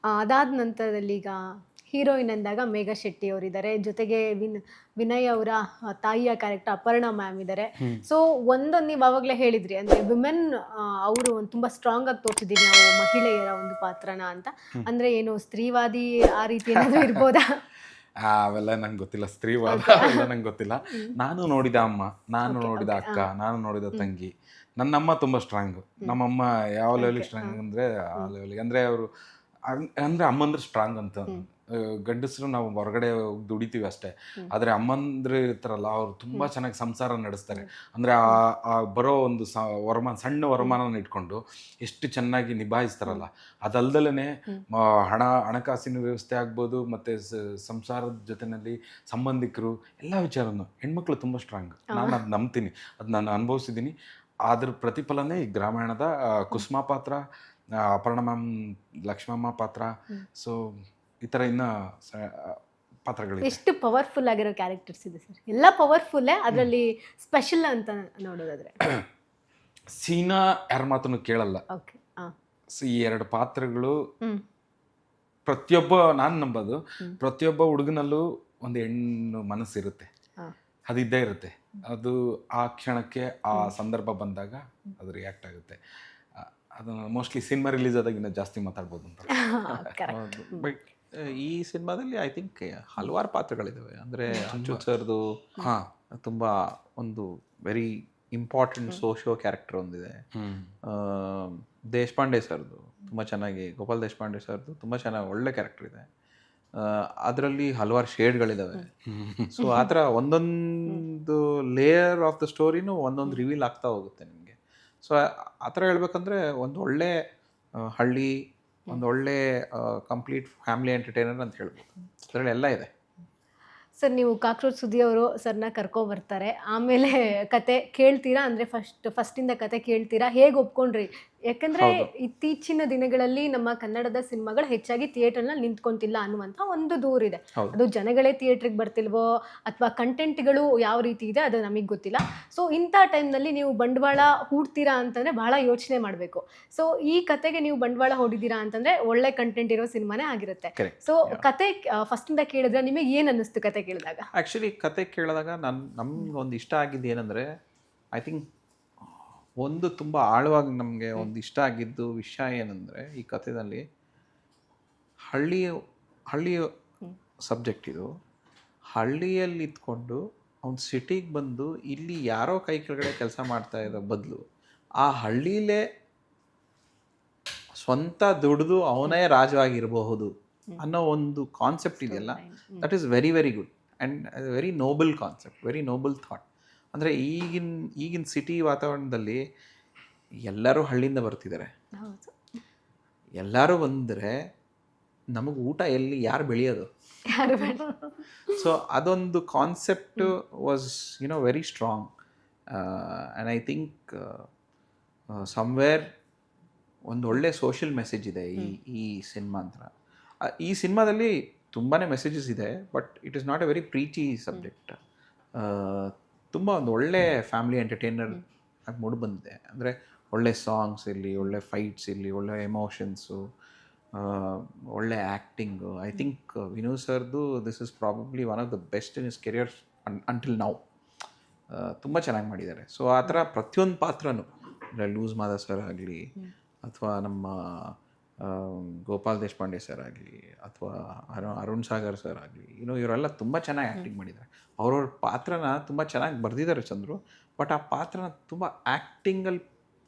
ಅದಾದ ನಂತರದಲ್ಲಿ ಈಗ ಹೀರೋಯಿನ್ ಅಂದಾಗ ಮೇಘಾ ಶೆಟ್ಟಿ ಅವರಿದ್ದಾರೆ, ಜೊತೆಗೆ ವಿನಯ್ ಅವರ ತಾಯಿಯ ಕ್ಯಾರೆಕ್ಟರ್ ಅಪರ್ಣಾ ಮ್ಯಾಮ್ ಇದ್ದಾರೆ. ಸೊ ಒಂದೊಂದು ನೀವು ಆವಾಗಲೇ ಹೇಳಿದ್ರಿ ಅಂದರೆ ವಿಮೆನ್ ಅವರು ತುಂಬ ಸ್ಟ್ರಾಂಗ್ ಆಗಿ ತೋರಿಸಿದ್ದೀವಿ ನಾವು ಮಹಿಳೆಯರ ಒಂದು ಪಾತ್ರನ ಅಂತ. ಅಂದರೆ ಏನು ಸ್ತ್ರೀವಾದಿ ಆ ರೀತಿ ಏನಾದರೂ ಇರ್ಬೋದಾ? ಅವೆಲ್ಲ ನಂಗೆ ಗೊತ್ತಿಲ್ಲ, ಸ್ತ್ರೀವಾದ ಅವೆಲ್ಲ ನಂಗೆ ಗೊತ್ತಿಲ್ಲ. ನಾನು ನೋಡಿದ ಅಮ್ಮ, ನಾನು ನೋಡಿದ ಅಕ್ಕ, ನಾನು ನೋಡಿದ ತಂಗಿ. ನನ್ನಮ್ಮ ತುಂಬ ಸ್ಟ್ರಾಂಗು. ನಮ್ಮಮ್ಮ ಯಾವ ಲೆವೆಲಿಗೆ ಸ್ಟ್ರಾಂಗ್ ಅಂದರೆ ಆ ಲೆವೆಲಿಗೆ, ಅಂದರೆ ಅವರು ಅಂದರೆ ಅಮ್ಮಂದ್ರೆ ಸ್ಟ್ರಾಂಗ್ ಅಂತ. ಗಂಡಸರು ನಾವು ಹೊರಗಡೆ ಹೋಗಿ ದುಡಿತೀವಿ ಅಷ್ಟೇ, ಆದರೆ ಅಮ್ಮಂದ್ರೆ ಇರ್ತಾರಲ್ಲ ಅವ್ರು ತುಂಬ ಚೆನ್ನಾಗಿ ಸಂಸಾರ ನಡೆಸ್ತಾರೆ. ಅಂದರೆ ಆ ಬರೋ ಒಂದು ಸಣ್ಣ ವರಮಾನ ಇಟ್ಕೊಂಡು ಎಷ್ಟು ಚೆನ್ನಾಗಿ ನಿಭಾಯಿಸ್ತಾರಲ್ಲ. ಅದಲ್ದಲೇ ಹಣಕಾಸಿನ ವ್ಯವಸ್ಥೆ ಆಗ್ಬೋದು, ಮತ್ತು ಸಂಸಾರದ ಜೊತೆಯಲ್ಲಿ ಸಂಬಂಧಿಕರು ಎಲ್ಲ ವಿಚಾರನೂ ಹೆಣ್ಮಕ್ಳು ತುಂಬ ಸ್ಟ್ರಾಂಗ್. ನಾನು ಅದು ನಂಬ್ತೀನಿ, ಅದು ನಾನು ಅನುಭವಿಸಿದ್ದೀನಿ. ಅದ್ರ ಪ್ರತಿಫಲನೇ ಈ ಗ್ರಾಮಾಯಣದ ಕುಸುಮಾ ಪಾತ್ರ, ಅಪರ್ಣ ಮ್ಯಾಮ್, ಲಕ್ಷ್ಮಮ್ಮ ಪಾತ್ರ. ಸೊ ಈ ಥರ ಇನ್ನು ಪಾತ್ರಗಳು ಎಷ್ಟು ಪವರ್ಫುಲ್ ಆಗಿರೋ ಕ್ಯಾರೆಕ್ಟರ್ಸ್ ಇದೆ ಸರ್. ಎಲ್ಲ ಪವರ್ಫುಲ್ಲೇ, ಅದರಲ್ಲಿ ಸ್ಪೆಷಲ್ ಅಂತ ನೋಡೋದಾದ್ರೆ ಸೀನಾ ಯಾರ ಮಾತನ್ನು ಕೇಳಲ್ಲ. ಓಕೆ. ಸೊ ಈ ಎರಡು ಪಾತ್ರಗಳು ಪ್ರತಿಯೊಬ್ಬ, ನಾನು ನಂಬೋದು ಪ್ರತಿಯೊಬ್ಬ ಹುಡುಗನಲ್ಲೂ ಒಂದು ಹೆಣ್ಣು ಮನಸ್ಸಿರುತ್ತೆ, ಅದಿದ್ದೇ ಇರುತ್ತೆ. ಅದು ಆ ಕ್ಷಣಕ್ಕೆ ಆ ಸಂದರ್ಭ ಬಂದಾಗ ಅದು ರಿಯಾಕ್ಟ್ ಆಗುತ್ತೆ. ಅದು ಮೋಸ್ಟ್ಲಿ ಸಿನಿಮಾ ರಿಲೀಸ್ ಆದಾಗ ಇನ್ನೂ ಜಾಸ್ತಿ ಮಾತಾಡ್ಬೋದು ಅಂತ. ಬಟ್ ಈ ಸಿನಿಮಾದಲ್ಲಿ ಐ ಥಿಂಕ್ ಹಲವಾರು ಪಾತ್ರಗಳಿದ್ದಾವೆ. ಅಂದರೆ ಅಚ್ಯುತ್ ಸರ್ದು ತುಂಬ ಒಂದು ವೆರಿ ಇಂಪಾರ್ಟೆಂಟ್ ಸೋಶಿಯೋ ಕ್ಯಾರೆಕ್ಟರ್ ಒಂದಿದೆ. ದೇಶಪಾಂಡೆ ಸರ್ದು ತುಂಬ ಚೆನ್ನಾಗಿ, ಗೋಪಾಲ್ ದೇಶಪಾಂಡೆ ಸರ್ದು ತುಂಬ ಚೆನ್ನಾಗಿ ಒಳ್ಳೆ ಕ್ಯಾರೆಕ್ಟರ್ ಇದೆ. ಅದರಲ್ಲಿ ಹಲವಾರು ಶೇಡ್ಗಳಿದ್ದಾವೆ. ಸೊ ಆ ಥರ ಒಂದೊಂದು ಲೇಯರ್ ಆಫ್ ದ ಸ್ಟೋರಿನೂ ಒಂದೊಂದು ರಿವೀಲ್ ಆಗ್ತಾ ಹೋಗುತ್ತೆ ನಿಮಗೆ. ಸೊ ಆ ಥರ ಹೇಳ್ಬೇಕಂದ್ರೆ ಒಂದು ಒಳ್ಳೆ ಹಳ್ಳಿ, ಒಂದು ಒಳ್ಳೆ ಕಂಪ್ಲೀಟ್ ಫ್ಯಾಮಿಲಿ ಎಂಟರ್ಟೈನರ್ ಅಂತ ಹೇಳ್ಬೋದು. ಅದರಲ್ಲಿ ಎಲ್ಲ ಇದೆ. ಸರ್, ನೀವು ಕಾಕ್ರೋಚ್ ಸುದ್ದಿ ಅವರು ಸರ್ನ ಕರ್ಕೊಬರ್ತಾರೆ, ಆಮೇಲೆ ಕತೆ ಕೇಳ್ತೀರಾ? ಅಂದರೆ ಫಸ್ಟಿಂದ ಕತೆ ಕೇಳ್ತೀರಾ? ಹೇಗೆ ಒಪ್ಕೊಂಡ್ರಿ? ಯಾಕಂದರೆ ಇತ್ತೀಚಿನ ದಿನಗಳಲ್ಲಿ ನಮ್ಮ ಕನ್ನಡದ ಸಿನಿಮಾಗಳು ಹೆಚ್ಚಾಗಿ ಥಿಯೇಟರ್ನಲ್ಲಿ ನಿಂತ್ಕೊಂತಿಲ್ಲ ಅನ್ನುವಂಥ ಒಂದು ದೂರಿದೆ. ಅದು ಜನಗಳೇ ಥಿಯೇಟ್ರಿಗೆ ಬರ್ತಿಲ್ವೋ ಅಥವಾ ಕಂಟೆಂಟ್ಗಳು ಯಾವ ರೀತಿ ಇದೆ ಅದು ನಮಗೆ ಗೊತ್ತಿಲ್ಲ. ಸೊ ಇಂಥ ಟೈಮ್ನಲ್ಲಿ ನೀವು ಬಂಡವಾಳ ಹೂಡ್ತೀರಾ ಅಂತಂದರೆ ಬಹಳ ಯೋಚನೆ ಮಾಡಬೇಕು. ಸೊ ಈ ಕತೆಗೆ ನೀವು ಬಂಡವಾಳ ಹೂಡಿದ್ದೀರಾ ಅಂತಂದರೆ ಒಳ್ಳೆ ಕಂಟೆಂಟ್ ಇರೋ ಸಿನಿಮಾನೇ ಆಗಿರುತ್ತೆ. ಸೊ ಕತೆ ಫಸ್ಟಿಂದ ಕೇಳಿದ್ರೆ ನಿಮಗೆ ಏನು ಅನ್ನಿಸ್ತು ಕತೆ ಕೇಳಿದಾಗ? ಆ್ಯಕ್ಚುಲಿ ಕತೆ ಕೇಳಿದಾಗ ನಮ್ಗೆ ಒಂದು ಇಷ್ಟ ಆಗಿದ್ದು ಏನಂದರೆ, ಐ ಥಿಂಕ್ ಒಂದು ತುಂಬ ಆಳವಾಗಿ ನಮಗೆ ಒಂದು ಇಷ್ಟ ಆಗಿದ್ದು ವಿಷಯ ಏನಂದರೆ, ಈ ಕಥೆಯಲ್ಲಿ ಹಳ್ಳಿಯ ಸಬ್ಜೆಕ್ಟ್ ಇದು. ಹಳ್ಳಿಯಲ್ಲಿ ಇದ್ಕೊಂಡು ಅವ್ನು ಸಿಟಿಗೆ ಬಂದು ಇಲ್ಲಿ ಯಾರೋ ಕೈ ಕೆಳಗಡೆ ಕೆಲಸ ಮಾಡ್ತಾ ಇರೋ ಬದಲು ಆ ಹಳ್ಳಿಲೇ ಸ್ವಂತ ದುಡಿದು ಅವನೇ ರಾಜವಾಗಿರಬಹುದು ಅನ್ನೋ ಒಂದು ಕಾನ್ಸೆಪ್ಟ್ ಇದೆಯಲ್ಲ, that is very very good and very Nobel concept, very Nobel thought. ಅಂದರೆ ಈಗಿನ ಸಿಟಿ ವಾತಾವರಣದಲ್ಲಿ ಎಲ್ಲರೂ ಹಳ್ಳಿಯಿಂದ ಬರ್ತಿದ್ದಾರೆ. ಎಲ್ಲರೂ ಬಂದರೆ ನಮಗೆ ಊಟ ಎಲ್ಲಿ, ಯಾರು ಬೆಳೆಯೋದು? ಸೊ ಅದೊಂದು concept was very strong. And I think somewhere ಒಂದು ಒಳ್ಳೆ ಸೋಷಿಯಲ್ ಮೆಸೇಜ್ ಇದೆ ಈ ಸಿನಿಮಾ ಅಂತ. ಈ ಸಿನಿಮಾದಲ್ಲಿ ತುಂಬಾ ಮೆಸೇಜಸ್ ಇದೆ, but it is not a very preachy subject. ತುಂಬ ಒಂದು ಒಳ್ಳೆ ಫ್ಯಾಮಿಲಿ ಎಂಟರ್ಟೈನರ್ ಆಗಿ ಮೂಡಿ ಬಂದಿದೆ. ಅಂದರೆ ಒಳ್ಳೆ ಸಾಂಗ್ಸ್ ಇರಲಿ, ಒಳ್ಳೆ ಫೈಟ್ಸ್ ಇರಲಿ, ಒಳ್ಳೆ ಎಮೋಷನ್ಸು, ಒಳ್ಳೆ ಆ್ಯಕ್ಟಿಂಗು. ಐ ಥಿಂಕ್ ವಿನೂ ಸರ್ದು this is probably one of the best in is career until now. ತುಂಬ ಚೆನ್ನಾಗಿ ಮಾಡಿದ್ದಾರೆ. ಸೊ ಆ ಥರ ಪ್ರತಿಯೊಂದು ಪಾತ್ರನೂ, ಅಂದರೆ ಲೂಸ್ ಮಾದ ಸರ್ ಆಗಲಿ, ಅಥವಾ ನಮ್ಮ ಗೋಪಾಲ್ ದೇಶಪಾಂಡೆ ಸರ್ ಆಗಲಿ, ಅಥವಾ ಅರುಣ್ ಸಾಗರ್ ಸರ್ ಆಗಲಿ, ಇವರೆಲ್ಲ ತುಂಬ ಚೆನ್ನಾಗಿ ಆ್ಯಕ್ಟಿಂಗ್ ಮಾಡಿದ್ದಾರೆ. ಅವ್ರವ್ರ ಪಾತ್ರನ ತುಂಬ ಚೆನ್ನಾಗಿ ಬರೆದಿದ್ದಾರೆ ಚಂದ್ರು. ಬಟ್ ಆ ಪಾತ್ರನ ತುಂಬ ಆ್ಯಕ್ಟಿಂಗಲ್ಲಿ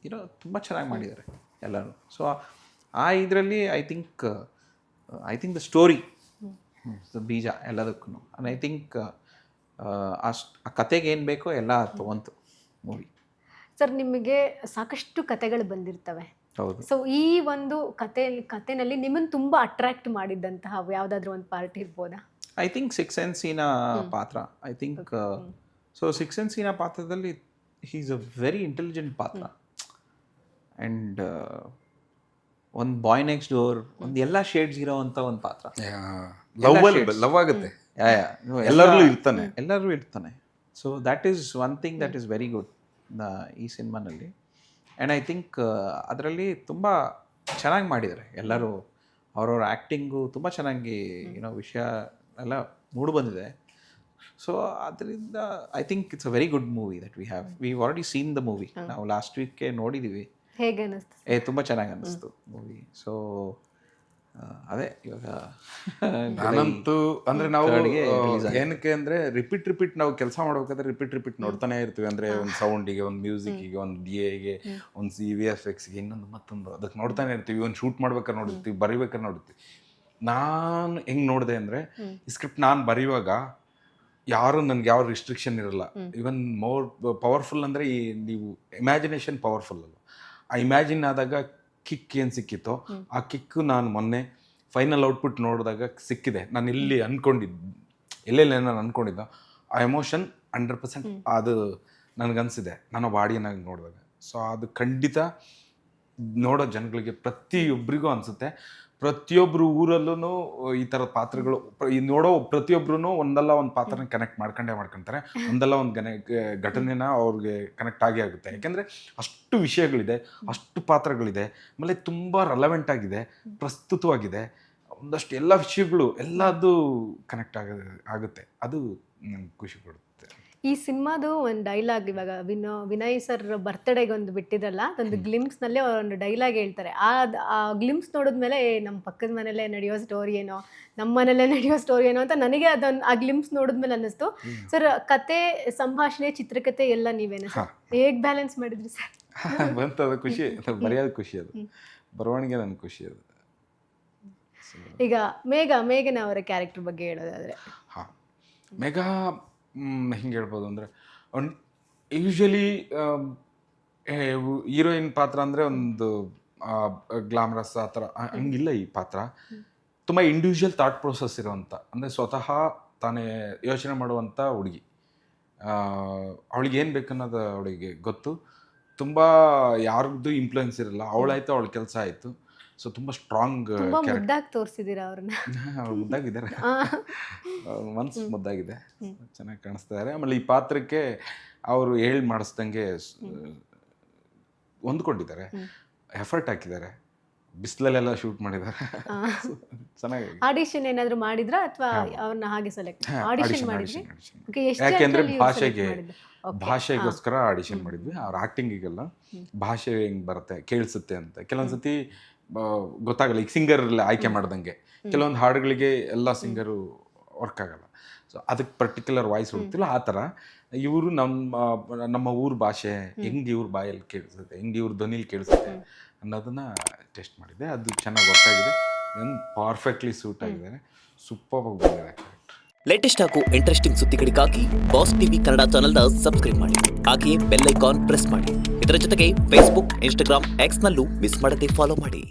ತುಂಬ ಚೆನ್ನಾಗಿ ಮಾಡಿದ್ದಾರೆ ಎಲ್ಲರೂ. ಸೊ ಆ ಇದರಲ್ಲಿ ಐ ಥಿಂಕ್ ದ ಸ್ಟೋರಿ ಬೀಜ ಎಲ್ಲದಕ್ಕೂ. ಆ್ಯಂಡ್ ಐ ಥಿಂಕ್ ಆ ಕತೆಗೆ ಏನು ಬೇಕೋ ಎಲ್ಲ ತೊಗೊಂತು ಮೂವಿ. ಸರ್, ನಿಮಗೆ ಸಾಕಷ್ಟು ಕತೆಗಳು ಬಂದಿರ್ತವೆ. ಹೌದು. ಸೊ ಈ ಒಂದು ಕತೆನಲ್ಲಿ ನಿಮ್ಮನ್ನು ತುಂಬ ಅಟ್ರಾಕ್ಟ್ ಮಾಡಿದ್ದಂತಹ ಯಾವುದಾದ್ರೂ ಒಂದು ಪಾರ್ಟ್ ಇರ್ಬೋದಾ? I think six sense Seena ಪಾತ್ರ. I think so six sense Seena ಪಾತ್ರದಲ್ಲಿ he is a very intelligent ಪಾತ್ರ. ಆ್ಯಂಡ್ ಒಂದು ಬಾಯ್ ನೆಕ್ಸ್ಟ್ ಡೋರ್, ಒಂದು ಎಲ್ಲ ಶೇಡ್ಸ್ ಇರೋವಂಥ ಒಂದು ಪಾತ್ರ. ಲವ್ ಆಗುತ್ತೆ, ಎಲ್ಲರೂ ಇರ್ತಾನೆ. So that is one thing that is very good ಈ ಸಿನಿಮಾನಲ್ಲಿ. ಆ್ಯಂಡ್ ಐ ಥಿಂಕ್ ಅದರಲ್ಲಿ ತುಂಬ ಚೆನ್ನಾಗಿ ಮಾಡಿದ್ದಾರೆ ಎಲ್ಲರೂ. ಅವ್ರವ್ರ ಆ್ಯಕ್ಟಿಂಗು ತುಂಬ ಚೆನ್ನಾಗಿ ವಿಷಯ ಎಲ್ಲ ಮೂಡಿ ಬಂದಿದೆ. ಸೊ ಅದರಿಂದ I think it's a very good movie that we already seen the movie. ನಾವು ಲಾಸ್ಟ್ ವೀಕೆ ನೋಡಿದ್ದೀವಿ. ಹೇಗೆ ಅನಿಸ್ತು? ತುಂಬ ಚೆನ್ನಾಗಿ ಅನ್ನಿಸ್ತು ಮೂವಿ. ಸೊ ಅದೇ ಇವಾಗ ನಾನಂತೂ ಅಂದ್ರೆ ನಾವು Third ಗೆ release ಆಗಿದೆ. ಏನಕ್ಕೆ ಅಂದ್ರೆ ರಿಪೀಟ್ ನಾವು ಕೆಲಸ ಮಾಡ್ಬೇಕಾದ್ರೆ ರಿಪೀಟ್ ನೋಡ್ತಾನೆ ಇರ್ತೀವಿ. ಅಂದ್ರೆ ಒಂದು ಸೌಂಡಿಗೆ, ಒಂದು ಮ್ಯೂಸಿಕ್ಗೆ, ಒಂದು DA-ಗೆ, ಒಂದು VFX-ಗೆ, ಇನ್ನೊಂದು ಮತ್ತೊಂದು ಅದಕ್ಕೆ ನೋಡ್ತಾನೆ ಇರ್ತೀವಿ. ಒಂದು ಶೂಟ್ ಮಾಡ್ಬೇಕಾದ್ರೆ ನೋಡಿರ್ತೀವಿ, ಬರಿಬೇಕಾದ್ರೆ ನೋಡಿರ್ತೀವಿ. ನಾನು ಹೆಂಗ್ ನೋಡಿದೆ ಅಂದ್ರೆ ಈ ಸ್ಕ್ರಿಪ್ಟ್ ನಾನು ಬರೆಯುವಾಗ ಯಾರು ನನ್ಗೆ ಯಾವ ರಿಸ್ಟ್ರಿಕ್ಷನ್ ಇರಲ್ಲ. ಇವನ್ ಮೋರ್ ಪವರ್ಫುಲ್ ಅಂದ್ರೆ ಈ ನೀವು ಇಮ್ಯಾಜಿನೇಷನ್ ಪವರ್ಫುಲ್ ಅಲ್ಲ. ಆ ಇಮ್ಯಾಜಿನ್ ಆದಾಗ ಕಿಕ್ ಏನು ಸಿಕ್ಕಿತ್ತೋ ಆ ಕಿಕ್ಕು ನಾನು ಮೊನ್ನೆ ಫೈನಲ್ ಔಟ್ಪುಟ್ ನೋಡಿದಾಗ ಸಿಕ್ಕಿದೆ. ನಾನು ಇಲ್ಲಿ ಎಲ್ಲೆಲ್ಲಿ ನಾನು ಅಂದ್ಕೊಂಡಿದ್ದ ಆ ಎಮೋಷನ್ 100% ಅದು ನನಗನ್ಸಿದೆ ನಾನು ಬಾಡಿಯನ್ನಾಗಿ ನೋಡಿದಾಗ. ಸೊ ಅದು ಖಂಡಿತ ನೋಡೋ ಜನಗಳಿಗೆ ಪ್ರತಿಯೊಬ್ಬರಿಗೂ ಅನಿಸುತ್ತೆ. ಪ್ರತಿಯೊಬ್ಬರು ಊರಲ್ಲೂ ಈ ಥರದ ಪಾತ್ರಗಳು ನೋಡೋ ಪ್ರತಿಯೊಬ್ಬರೂ ಒಂದಲ್ಲ ಒಂದು ಪಾತ್ರನ ಕನೆಕ್ಟ್ ಮಾಡ್ಕೊಂತಾರೆ. ಒಂದಲ್ಲ ಒಂದು ಘಟನೆನ ಅವ್ರಿಗೆ ಕನೆಕ್ಟ್ ಆಗುತ್ತೆ. ಯಾಕೆಂದರೆ ಅಷ್ಟು ವಿಷಯಗಳಿದೆ, ಅಷ್ಟು ಪಾತ್ರಗಳಿದೆ, ಆಮೇಲೆ ತುಂಬ ರೆಲವೆಂಟ್ ಆಗಿದೆ, ಪ್ರಸ್ತುತವಾಗಿದೆ. ಒಂದಷ್ಟು ಎಲ್ಲ ವಿಷಯಗಳು ಎಲ್ಲದೂ ಕನೆಕ್ಟ್ ಆಗುತ್ತೆ. ಅದು ನಂಗೆ ಖುಷಿ ಕೊಡುತ್ತೆ. ಈ ಸಿನಿಮಾದು ಒಂದು ಡೈಲಾಗ್ ಇವಾಗ ವಿನಯ್ ಸರ್ ಬರ್ತ್ಡೇಗೆ ಒಂದು ಬಿಟ್ಟಿದ್ರಲ್ಲ, ಅದೊಂದು ಗ್ಲಿಮ್ಸ್ನಲ್ಲಿ ಒಂದು ಡೈಲಾಗ್ ಹೇಳ್ತಾರೆ. ಆ ಗ್ಲಿಮ್ಸ್ ನೋಡಿದ್ಮೇಲೆ ನಮ್ಮ ಪಕ್ಕದ ಮನೇಲೆ ನಡೆಯೋ ಸ್ಟೋರಿ ಏನೋ, ನಮ್ಮ ಮನೇಲೆ ನಡೆಯೋ ಸ್ಟೋರಿ ಏನೋ ಅಂತ ನನಗೆ ಆ ಗ್ಲಿಮ್ಸ್ ನೋಡಿದ್ಮೇಲೆ ಅನ್ನಿಸ್ತು. ಸರ್ ಕತೆ, ಸಂಭಾಷಣೆ, ಚಿತ್ರಕಥೆ ಎಲ್ಲ ನೀವೇನು ಸರ್ ಹೇಗೆ ಬ್ಯಾಲೆನ್ಸ್ ಮಾಡಿದ್ರಿ ಸರ್? ಬಂತು, ಅದು ಖುಷಿ, ಬರೆಯೋದು ಖುಷಿ, ಅದು ಬರವಣಿಗೆ ನನಗೆ ಖುಷಿ. ಅದು ಈಗ ಮೇಘನ ಅವರ ಕ್ಯಾರೆಕ್ಟರ್ ಬಗ್ಗೆ ಹೇಳೋದಾದ್ರೆ, ಹಾಂ, ಮೆಗಾ ಹಿಂಗೆ ಹೇಳ್ಬೋದು ಅಂದರೆ ಯೂಶ್ವಲಿ ಹೀರೋಯಿನ್ ಪಾತ್ರ ಅಂದರೆ ಒಂದು ಗ್ಲಾಮರಸ್ ಆ ಥರ ಹಂಗಿಲ್ಲ. ಈ ಪಾತ್ರ ತುಂಬ ಇಂಡಿವಿಜುವಲ್ ಥಾಟ್ ಪ್ರೊಸೆಸ್ ಇರೋವಂಥ, ಅಂದರೆ ಸ್ವತಃ ತಾನೇ ಯೋಚನೆ ಮಾಡುವಂಥ ಹುಡುಗಿ. ಅವಳಿಗೆ ಏನು ಬೇಕನ್ನೋದು ಅವಳಿಗೆ ಗೊತ್ತು. ತುಂಬ ಯಾರ್ದು ಇನ್ಫ್ಲುಯೆನ್ಸ್ ಇರಲ್ಲ. ಅವಳಾಯ್ತು, ಅವಳ ಕೆಲಸ ಆಯಿತು. ಸೊ ತುಂಬ ಸ್ಟ್ರಾಂಗ್ ತುಂಬಾ ಮುದ್ದಾಗಿ ತೋರಿಸಿದ್ದೀರಾ ಅವ್ರನ್ನ. ಅವ್ರು ಮುದ್ದಾಗಿದ್ದಾರೆ, ಮನ್ಸು ಮುದ್ದಾಗಿದೆ, ಚೆನ್ನಾಗಿ ಕಾಣಿಸ್ತಾರೆ. ಆಮೇಲೆ ಈ ಪಾತ್ರಕ್ಕೆ ಅವರು ಮಾಡಿಸ್ದಂಗೆ ಹೊಂದ್ಕೊಂಡಿದ್ದಾರೆ, ಎಫರ್ಟ್ ಹಾಕಿದ್ದಾರೆ, ಬಿಸಿಲಲ್ಲೆಲ್ಲ ಶೂಟ್ ಮಾಡಿದ್ದಾರೆ. ಚೆನ್ನಾಗಿ ಆಡಿಷನ್ ಏನಾದ್ರು ಮಾಡಿದ್ರಾ ಅಥವಾ ಅವ್ರನ್ನ ಹಾಗೆ ಸೆಲೆಕ್ಟ್ ಆಡಿಷನ್ ಮಾಡಿದ್ರಿ? ಯಾಕೆಂದ್ರೆ ಭಾಷೆಗೋಸ್ಕರ ಆಡಿಷನ್ ಮಾಡಿದ್ವಿ. ಅವ್ರ ಆಕ್ಟಿಂಗಿಗೆಲ್ಲ ಭಾಷೆ ಹೆಂಗ್ ಬರುತ್ತೆ, ಕೇಳಿಸುತ್ತೆ ಅಂತ ಕೆಲವೊಂದ್ಸತಿ ಗೊತ್ತಾಗಲ್ಲ. ಈಗ ಸಿಂಗರ್ ಆಯ್ಕೆ ಮಾಡ್ದಂಗೆ ಕೆಲವೊಂದು ಹಾಡುಗಳಿಗೆ ಎಲ್ಲ ಸಿಂಗರು ವರ್ಕ್ ಆಗಲ್ಲ. ಸೊ ಅದಕ್ಕೆ ಪರ್ಟಿಕ್ಯುಲರ್ ವಾಯ್ಸ್ ಹುಡ್ತಿಲ್ಲ. ಆ ಥರ ಇವರು ನಮ್ಮ ಊರ ಭಾಷೆ ಹೆಂಗೆ ಇವ್ರ ಬಾಯಲ್ಲಿ ಕೇಳಿಸುತ್ತೆ, ಹೆಂಗೆ ಇವ್ರ ಧ್ವನಿಲಿ ಕೇಳಿಸುತ್ತೆ ಅನ್ನೋದನ್ನ ಟೆಸ್ಟ್ ಮಾಡಿದ್ದೆ. ಅದು ಚೆನ್ನಾಗಿ ವರ್ಕ್ ಆಗಿದೆ. ಪರ್ಫೆಕ್ಟ್ಲಿ ಸೂಟ್ ಆಗಿದ್ದಾರೆ. ಸೂಪರ್ ಆಗಿ ಬಂದಿದೆ ಕ್ಯಾರೆಕ್ಟರ್. ಲೇಟೆಸ್ಟ್ ಹಾಗೂ ಇಂಟ್ರೆಸ್ಟಿಂಗ್ ಸುದ್ದಿಗಳಿಗಾಗಿ ಬಾಸ್ ಟಿವಿ ಕನ್ನಡ ಚಾನೆಲ್ನ ಸಬ್ಸ್ಕ್ರೈಬ್ ಮಾಡಿ. ಹಾಗೆಯೇ ಬೆಲ್ ಐಕಾನ್ ಪ್ರೆಸ್ ಮಾಡಿ. ಇದರ ಜೊತೆಗೆ ಫೇಸ್ಬುಕ್, ಇನ್ಸ್ಟಾಗ್ರಾಮ್, ಎಕ್ಸ್ನಲ್ಲೂ ಮಿಸ್ ಮಾಡದೆ ಫಾಲೋ ಮಾಡಿ.